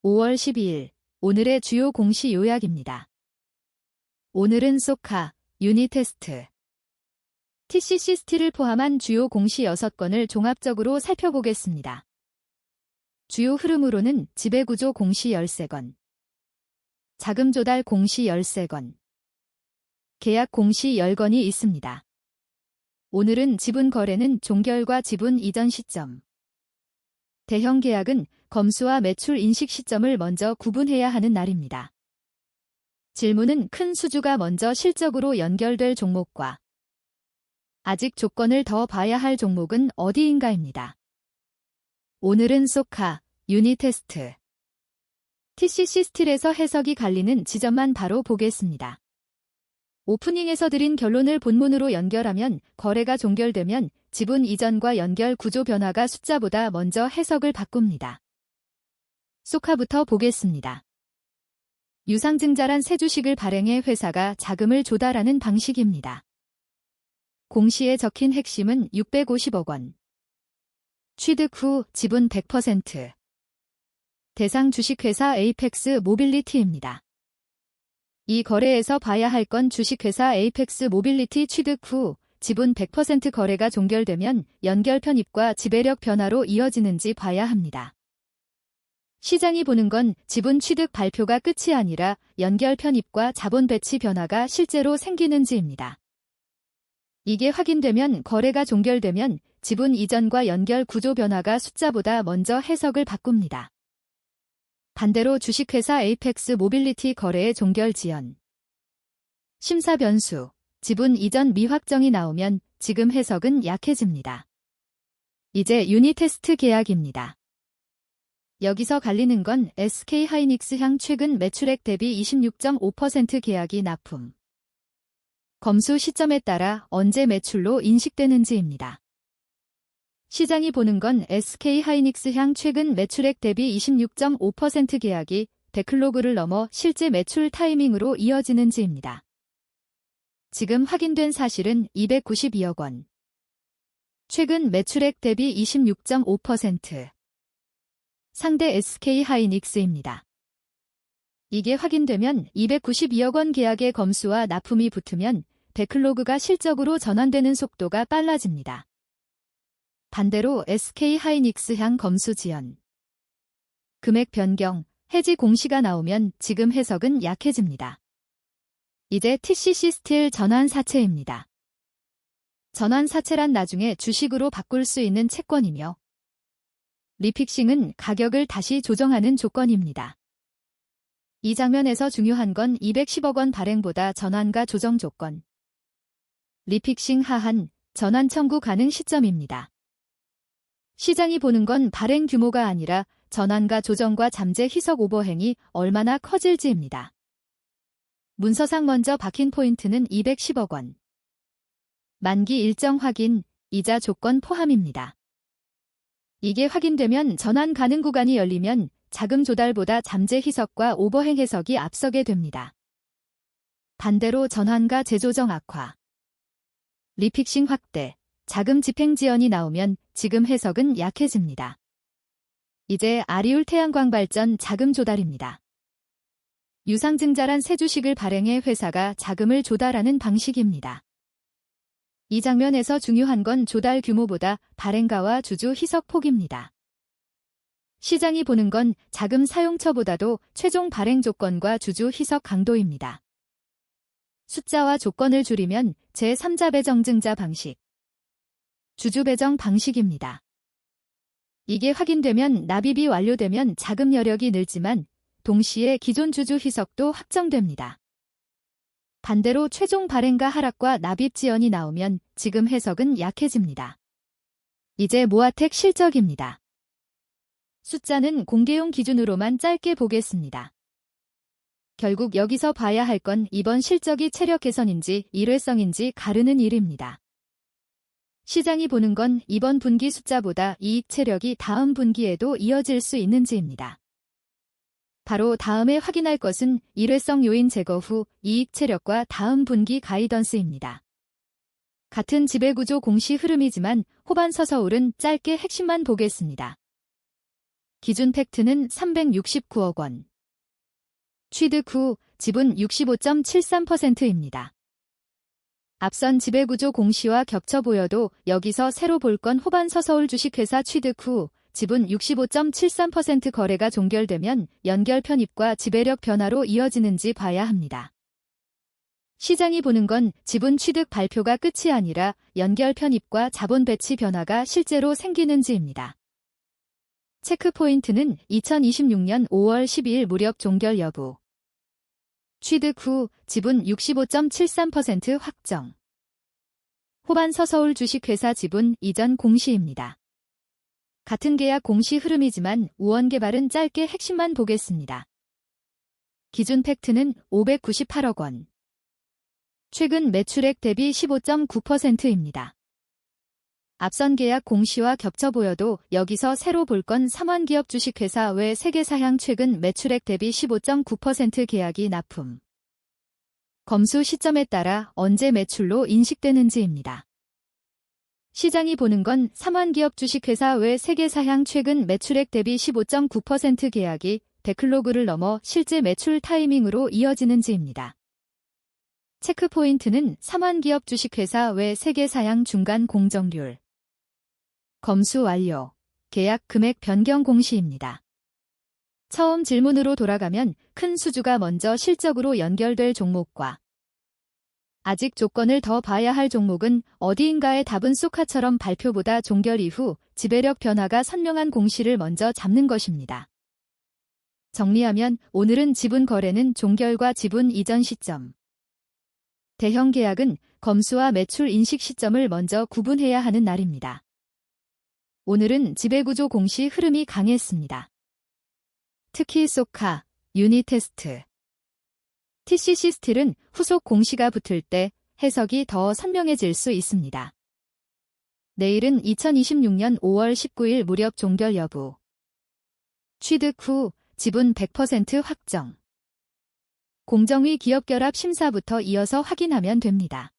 5월 12일 오늘의 주요 공시 요약입니다. 오늘은 소카, 유니테스트, TCC 스틸을 포함한 주요 공시 6건을 종합적으로 살펴보겠습니다. 주요 흐름으로는 지배구조 공시 13건, 자금 조달 공시 13건, 계약 공시 10건이 있습니다. 오늘은 지분 거래는 종결과 지분 이전 시점, 대형 계약은 검수와 매출 인식 시점을 먼저 구분해야 하는 날입니다. 질문은 큰 수주가 먼저 실적으로 연결될 종목과 아직 조건을 더 봐야 할 종목은 어디인가입니다. 오늘은 소카, 유니테스트, TCC 스틸에서 해석이 갈리는 지점만 바로 보겠습니다. 오프닝에서 드린 결론을 본문으로 연결하면 거래가 종결되면 지분 이전과 연결 구조 변화가 숫자보다 먼저 해석을 바꿉니다. 소카부터 보겠습니다. 유상증자란 새 주식을 발행해 회사가 자금을 조달하는 방식입니다. 공시에 적힌 핵심은 650억 원. 취득 후 지분 100%. 대상 주식회사 에이펙스 모빌리티입니다. 이 거래에서 봐야 할 건 주식회사 에이펙스 모빌리티 취득 후 지분 100% 거래가 종결되면 연결 편입과 지배력 변화로 이어지는지 봐야 합니다. 시장이 보는 건 지분 취득 발표가 끝이 아니라 연결 편입과 자본 배치 변화가 실제로 생기는지입니다. 이게 확인되면 거래가 종결되면 지분 이전과 연결 구조 변화가 숫자보다 먼저 해석을 바꿉니다. 반대로 주식회사 에이펙스 모빌리티 거래의 종결 지연, 심사 변수, 지분 이전 미확정이 나오면 지금 해석은 약해집니다. 이제 유니테스트 계약입니다. 여기서 갈리는 건 SK하이닉스향 최근 매출액 대비 26.5% 계약이 납품, 검수 시점에 따라 언제 매출로 인식되는지입니다. 시장이 보는 건 SK하이닉스향 최근 매출액 대비 26.5% 계약이 배클로그를 넘어 실제 매출 타이밍으로 이어지는지입니다. 지금 확인된 사실은 292억 원. 최근 매출액 대비 26.5%. 상대 SK하이닉스입니다. 이게 확인되면 292억 원 계약의 검수와 납품이 붙으면 배클로그가 실적으로 전환되는 속도가 빨라집니다. 반대로 SK하이닉스향 검수 지연, 금액 변경, 해지 공시가 나오면 지금 해석은 약해집니다. 이제 TCC 스틸 전환 사채입니다. 전환 사채란 나중에 주식으로 바꿀 수 있는 채권이며 리픽싱은 가격을 다시 조정하는 조건입니다. 이 장면에서 중요한 건 210억 원 발행보다 전환가 조정 조건, 리픽싱 하한, 전환 청구 가능 시점입니다. 시장이 보는 건 발행 규모가 아니라 전환가 조정과 잠재 희석 오버행이 얼마나 커질지입니다. 문서상 먼저 박힌 포인트는 210억 원. 만기 일정 확인, 이자 조건 포함입니다. 이게 확인되면 전환 가능 구간이 열리면 자금 조달보다 잠재 희석과 오버행 해석이 앞서게 됩니다. 반대로 전환가 재조정 악화, 리픽싱 확대, 자금 집행 지연이 나오면 지금 해석은 약해집니다. 이제 아리울 태양광 발전 자금 조달입니다. 유상증자란 새 주식을 발행해 회사가 자금을 조달하는 방식입니다. 이 장면에서 중요한 건 조달 규모보다 발행가와 주주 희석 폭입니다. 시장이 보는 건 자금 사용처보다도 최종 발행 조건과 주주 희석 강도입니다. 숫자와 조건을 줄이면 제3자 배정증자 방식, 주주 배정 방식입니다. 이게 확인되면 납입이 완료되면 자금 여력이 늘지만 동시에 기존 주주 희석도 확정됩니다. 반대로 최종 발행가 하락과 납입 지연이 나오면 지금 해석은 약해집니다. 이제 모아텍 실적입니다. 숫자는 공개용 기준으로만 짧게 보겠습니다. 결국 여기서 봐야 할 건 이번 실적이 체력 개선인지 일회성인지 가르는 일입니다. 시장이 보는 건 이번 분기 숫자보다 이익 체력이 다음 분기에도 이어질 수 있는지입니다. 바로 다음에 확인할 것은 일회성 요인 제거 후 이익 체력과 다음 분기 가이던스입니다. 같은 지배구조 공시 흐름이지만 호반 서서울은 짧게 핵심만 보겠습니다. 기준 팩트는 369억 원. 취득 후 지분 65.73%입니다. 앞선 지배구조 공시와 겹쳐 보여도 여기서 새로 볼 건 호반서 서울 주식회사 취득 후 지분 65.73% 거래가 종결되면 연결 편입과 지배력 변화로 이어지는지 봐야 합니다. 시장이 보는 건 지분 취득 발표가 끝이 아니라 연결 편입과 자본 배치 변화가 실제로 생기는지입니다. 체크 포인트는 2026년 5월 12일 무렵 종결 여부. 취득 후 지분 65.73% 확정. 호반서 서울 주식회사 지분 이전 공시입니다. 같은 계약 공시 흐름이지만 우원개발은 짧게 핵심만 보겠습니다. 기준 팩트는 598억 원. 최근 매출액 대비 15.9%입니다. 앞선 계약 공시와 겹쳐 보여도 여기서 새로 볼 건 삼환기업 주식회사 외 세계사향 최근 매출액 대비 15.9% 계약이 납품. 검수 시점에 따라 언제 매출로 인식되는지입니다. 시장이 보는 건 삼환기업 주식회사 외 세계사향 최근 매출액 대비 15.9% 계약이 배클로그를 넘어 실제 매출 타이밍으로 이어지는지입니다. 체크 포인트는 삼환기업 주식회사 외 세계사향 중간 공정률. 검수 완료. 계약 금액 변경 공시입니다. 처음 질문으로 돌아가면 큰 수주가 먼저 실적으로 연결될 종목과 아직 조건을 더 봐야 할 종목은 어디인가의 답은 쏘카처럼 발표보다 종결 이후 지배력 변화가 선명한 공시를 먼저 잡는 것입니다. 정리하면 오늘은 지분 거래는 종결과 지분 이전 시점. 대형 계약은 검수와 매출 인식 시점을 먼저 구분해야 하는 날입니다. 오늘은 지배구조 공시 흐름이 강했습니다. 특히 쏘카, 유니테스트, TCC 스틸은 후속 공시가 붙을 때 해석이 더 선명해질 수 있습니다. 내일은 2026년 5월 19일 무렵 종결 여부. 취득 후 지분 100% 확정. 공정위 기업결합 심사부터 이어서 확인하면 됩니다.